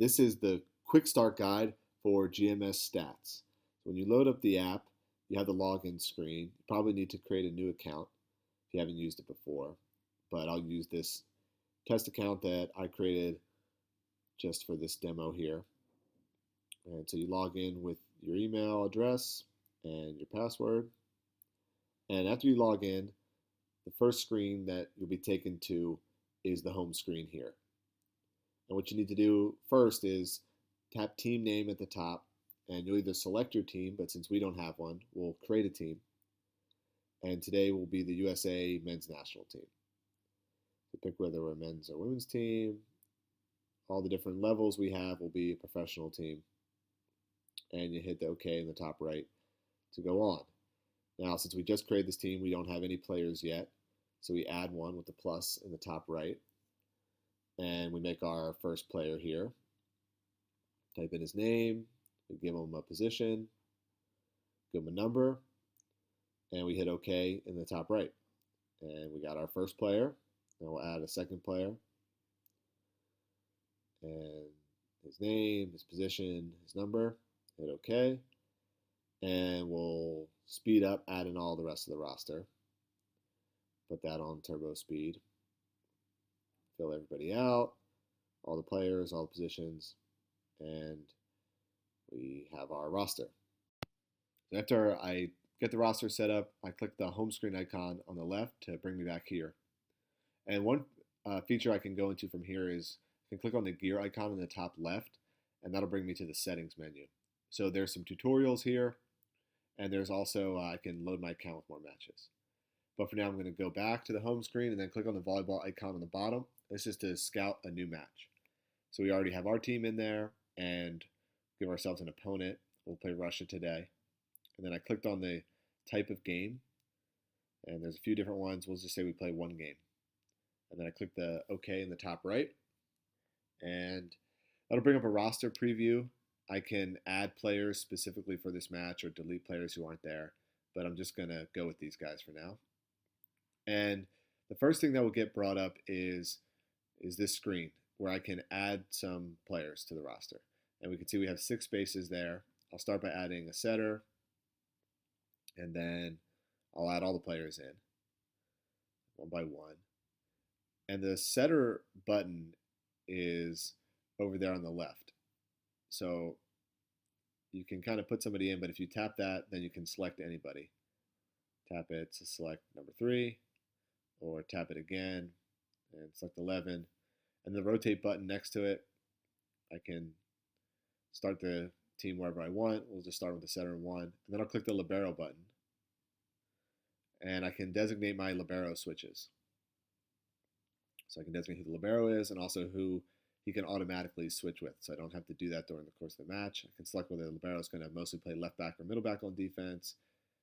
This is the quick start guide for GMS stats. So when you load up the app, you have the login screen. You probably need to create a new account if you haven't used it before, but I'll use this test account that I created just for this demo here. And so you log in with your email address and your password. And after you log in, the first screen that you'll be taken to is the home screen here. And what you need to do first is tap team name at the top, and you'll either select your team, but since we don't have one, we'll create a team. And today will be the USA men's national team. So pick whether we're a men's or women's team. All the different levels we have will be a professional team. And you hit the OK in the top right to go on. Now, since we just created this team, we don't have any players yet. So we add one with the plus in the top right. And we make our first player here. Type in his name. We give him a position. Give him a number. And we hit OK in the top right. And we got our first player. Now we'll add a second player. And his name, his position, his number. Hit OK. And we'll speed up, add in all the rest of the roster. Put that on turbo speed. Fill everybody out, all the players, all the positions, and we have our roster. After I get the roster set up, I click the home screen icon on the left to bring me back here. And one feature I can go into from here is I can click on the gear icon in the top left, and that'll bring me to the settings menu. So there's some tutorials here, and there's also I can load my account with more matches. But for now, I'm going to go back to the home screen and then click on the volleyball icon on the bottom. This is to scout a new match. So we already have our team in there and give ourselves an opponent. We'll play Russia today. And then I clicked on the type of game, and there's a few different ones. We'll just say we play one game. And then I click the OK in the top right, and that'll bring up a roster preview. I can add players specifically for this match or delete players who aren't there, but I'm just going to go with these guys for now. And the first thing that will get brought up is this screen where I can add some players to the roster. And we can see we have 6 spaces there. I'll start by adding a setter, and then I'll add all the players in one by one. And the setter button is over there on the left. So you can kind of put somebody in, but if you tap that, then you can select anybody. Tap it to select number 3, or tap it again and select 11. And the rotate button next to it, I can start the team wherever I want. We'll just start with the setter in 1. And then I'll click the libero button. And I can designate my libero switches. So I can designate who the libero is and also who he can automatically switch with. So I don't have to do that during the course of the match. I can select whether the libero is going to mostly play left back or middle back on defense.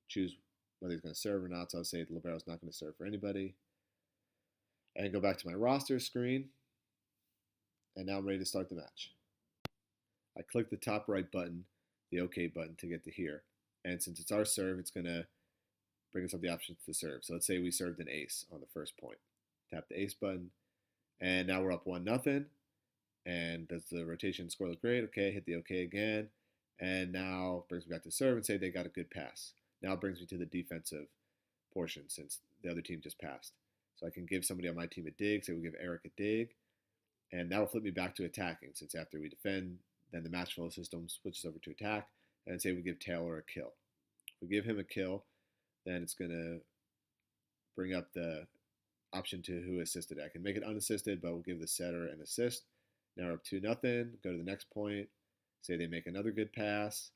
Choose whether he's going to serve or not. So I'll say the libero is not going to serve for anybody. And go back to my roster screen. And now I'm ready to start the match. I click the top right button, the OK button, to get to here. And since it's our serve, it's going to bring us up the options to serve. So let's say we served an ace on the first point. Tap the ace button. And now we're up 1-0. And does the rotation score look great? Okay, hit the OK again. And now brings me back to serve and say they got a good pass. Now it brings me to the defensive portion since the other team just passed. So I can give somebody on my team a dig. Say we give Eric a dig. And that will flip me back to attacking, since after we defend, then the match flow system switches over to attack. And say we give Taylor a kill. If we give him a kill, then it's going to bring up the option to who assisted. I can make it unassisted, but we'll give the setter an assist. Now we're up 2-0. Go to the next point. Say they make another good pass.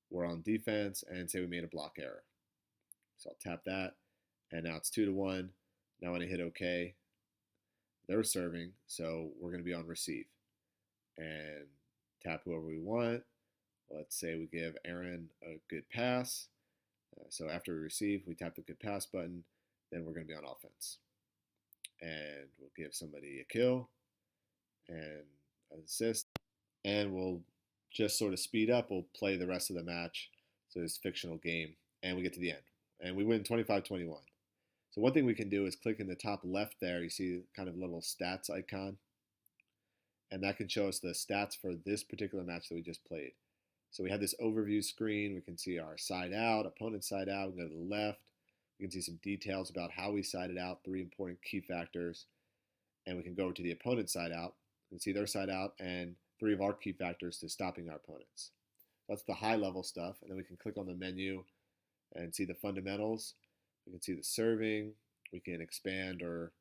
We're on defense, and say we made a block error. So I'll tap that, and now it's 2-1. Now when I hit OK, they're serving, so we're going to be on receive. And tap whoever we want. Let's say we give Aaron a good pass. So after we receive, we tap the good pass button. Then we're going to be on offense. And we'll give somebody a kill and an assist. And we'll just sort of speed up. We'll play the rest of the match. So it's a fictional game. And we get to the end. And we win 25-21. So one thing we can do is click in the top left there. You see kind of a little stats icon. and that can show us the stats for this particular match that we just played. So we have this overview screen. We can see our side out, opponent side out. We can go to the left. We can see some details about how we sided out, 3 important key factors. And we can go over to the opponent's side out. We can see their side out and 3 of our key factors to stopping our opponents. That's the high level stuff. And then we can click on the menu and see the fundamentals. We can see the serving. We can expand or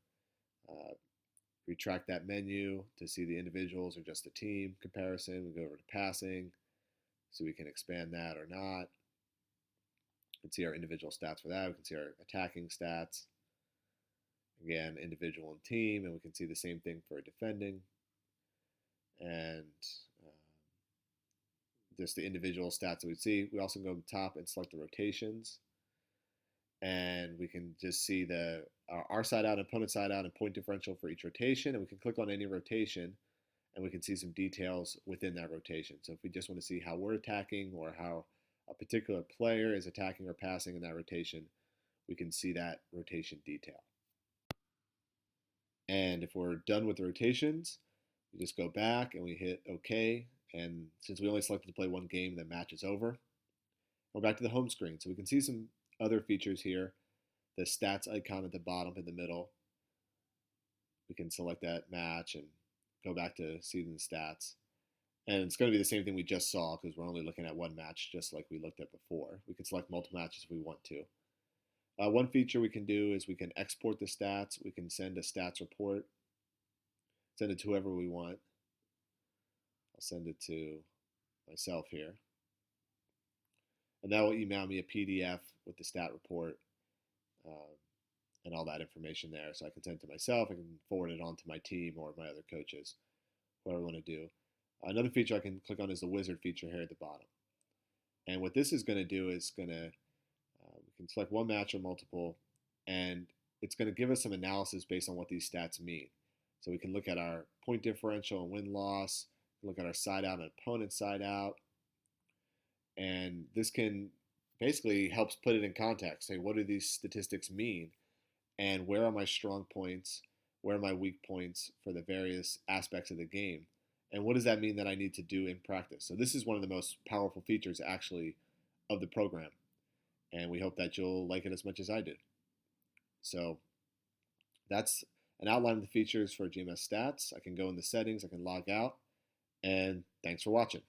retract that menu to see the individuals or just the team comparison. We go over to passing, so we can expand that or not. We can see our individual stats for that. We can see our attacking stats. Again, individual and team, and we can see the same thing for defending. And just the individual stats that we see. We also can go to the top and select the rotations. And we can just see our side out, opponent side out, and point differential for each rotation. And we can click on any rotation, and we can see some details within that rotation. So if we just want to see how we're attacking or how a particular player is attacking or passing in that rotation, we can see that rotation detail. And if we're done with the rotations, we just go back and we hit OK. And since we only selected to play one game, the match is over. We're back to the home screen. So we can see some other features here. The stats icon at the bottom in the middle. We can select that match and go back to seeing the stats. And it's going to be the same thing we just saw because we're only looking at one match just like we looked at before. We can select multiple matches if we want to. One feature we can do is we can export the stats. We can send a stats report, send it to whoever we want. I'll send it to myself here. And that will email me a PDF with the stat report and all that information there. So I can send it to myself. I can forward it on to my team or my other coaches, whatever I want to do. Another feature I can click on is the wizard feature here at the bottom. And what this is going to do is we can select one match or multiple, and it's going to give us some analysis based on what these stats mean. So we can look at our point differential and win-loss, look at our side out and opponent side out, and this can basically helps put it in context. Say, what do these statistics mean? And where are my strong points? Where are my weak points for the various aspects of the game? And what does that mean that I need to do in practice? So this is one of the most powerful features actually of the program. And we hope that you'll like it as much as I did. So that's an outline of the features for GMS Stats. I can go in the settings, I can log out, and thanks for watching.